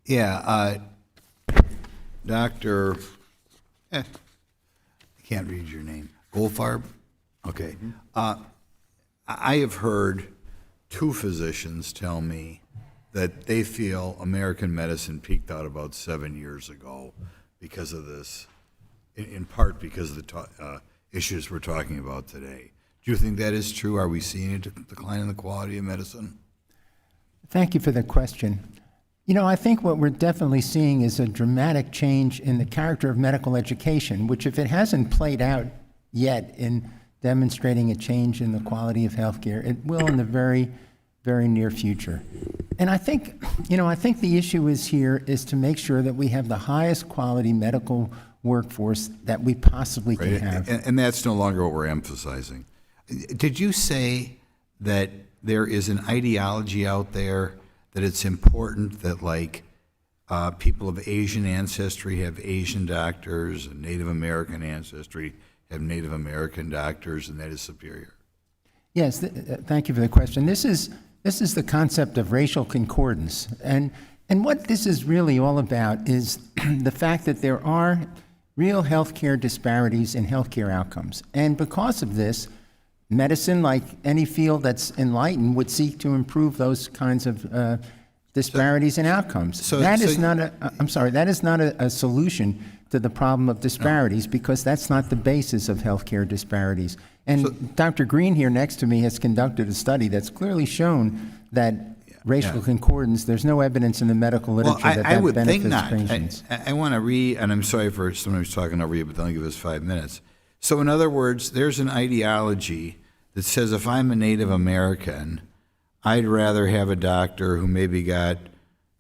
Yeah, Dr. I can't read your name. Goldfarb? Okay. I have heard two physicians tell me that they feel American medicine peaked out about 7 years ago because of this, in part because of the issues we're talking about today. Do you think that is true? Are we seeing a decline in the quality of medicine? Thank you for the question. You know, I think what we're definitely seeing is a dramatic change in the character of medical education, which if it hasn't played out yet in demonstrating a change in the quality of healthcare, it will in the very, very near future. And I think the issue is to make sure that we have the highest quality medical workforce that we possibly can have. And that's no longer what we're emphasizing. Did you say that there is an ideology out there that it's important that, like, people of Asian ancestry have Asian doctors and Native American ancestry have Native American doctors, and that is superior? Yes, thank you for the question. This is the concept of racial concordance. And what this is really all about is the fact that there are real healthcare disparities in healthcare outcomes. And because of this, medicine, like any field that's enlightened, would seek to improve those kinds of disparities in outcomes. That is not a solution to the problem of disparities, because that's not the basis of healthcare disparities. And Dr. Green here next to me has conducted a study that's clearly shown that racial concordance, there's no evidence in the medical literature that benefits patients. I want to read, and I'm sorry for somebody's talking over you, but they'll give us 5 minutes. So in other words, there's an ideology that says if I'm a Native American, I'd rather have a doctor who maybe got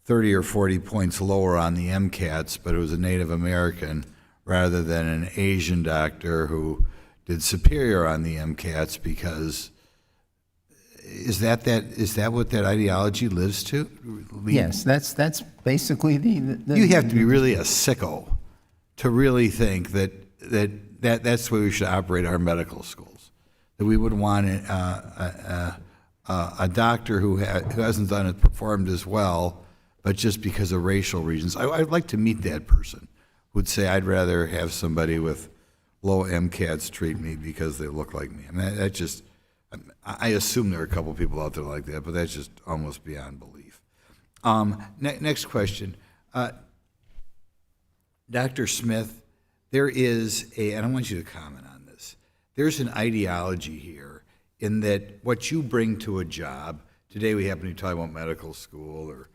30 or 40 points lower on the MCATs, but it was a Native American, rather than an Asian doctor who did superior on the MCATs, because is that what that ideology lives to? Yes, that's basically the you have to be really a sicko to really think that's the way we should operate our medical schools. That we would want a doctor who hasn't performed as well, but just because of racial reasons. I'd like to meet that person who would say, I'd rather have somebody with low MCATs treat me because they look like me. I mean, I assume there are a couple people out there like that, but that's just almost beyond belief. Next question. Dr. Smith, there is and I want you to comment on this, there's an ideology here in that what you bring to a job, today we happen to be talking about medical school or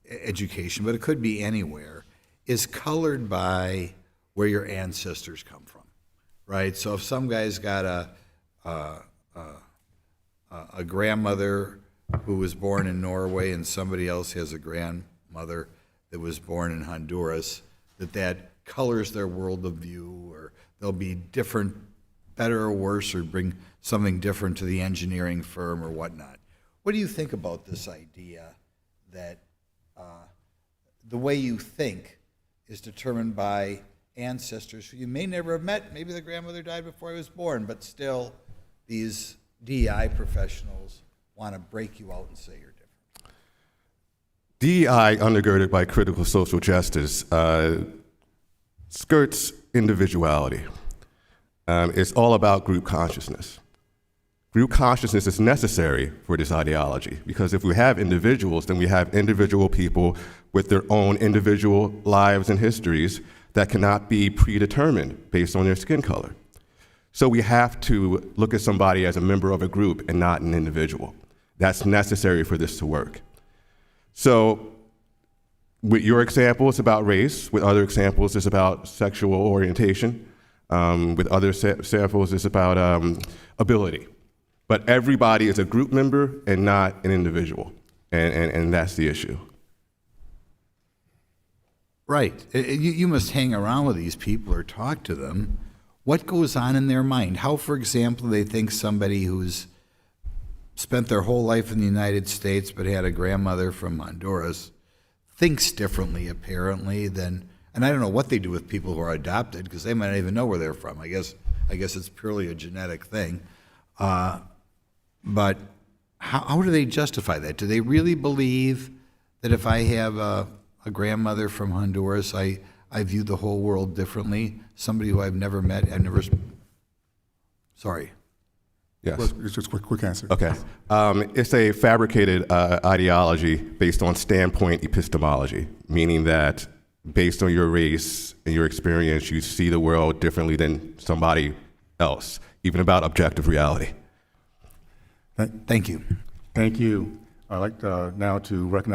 education, but it could be anywhere, is colored by where your ancestors come from, right? So if some guy's got a grandmother who was born in Norway and somebody else has a grandmother that was born in Honduras, that colors their world of view, or they'll be different, better or worse, or bring something different to the engineering firm or whatnot. What do you think about this idea that the way you think is determined by ancestors who you may never have met? Maybe the grandmother died before I was born, but still these DEI professionals want to break you out and say you're different. DEI, undergirded by critical social justice, skirts individuality. It's all about group consciousness. Group consciousness is necessary for this ideology, because if we have individuals, then we have individual people with their own individual lives and histories that cannot be predetermined based on their skin color. So we have to look at somebody as a member of a group and not an individual. That's necessary for this to work. So with your example, it's about race. With other examples, it's about sexual orientation. With other examples, it's about ability. But everybody is a group member and not an individual, and that's the issue. Right. You must hang around with these people or talk to them. What goes on in their mind? How, for example, they think somebody who's spent their whole life in the United States but had a grandmother from Honduras thinks differently, apparently, than, and I don't know what they do with people who are adopted, because they might not even know where they're from. I guess it's purely a genetic thing. But how do they justify that? Do they really believe that if I have a grandmother from Honduras, I view the whole world differently. Somebody who I've never met, sorry. Yes. It's just quick answer. Okay. It's a fabricated ideology based on standpoint epistemology, meaning that based on your race and your experience, you see the world differently than somebody else, even about objective reality. Thank you. Thank you. I'd like now to recognize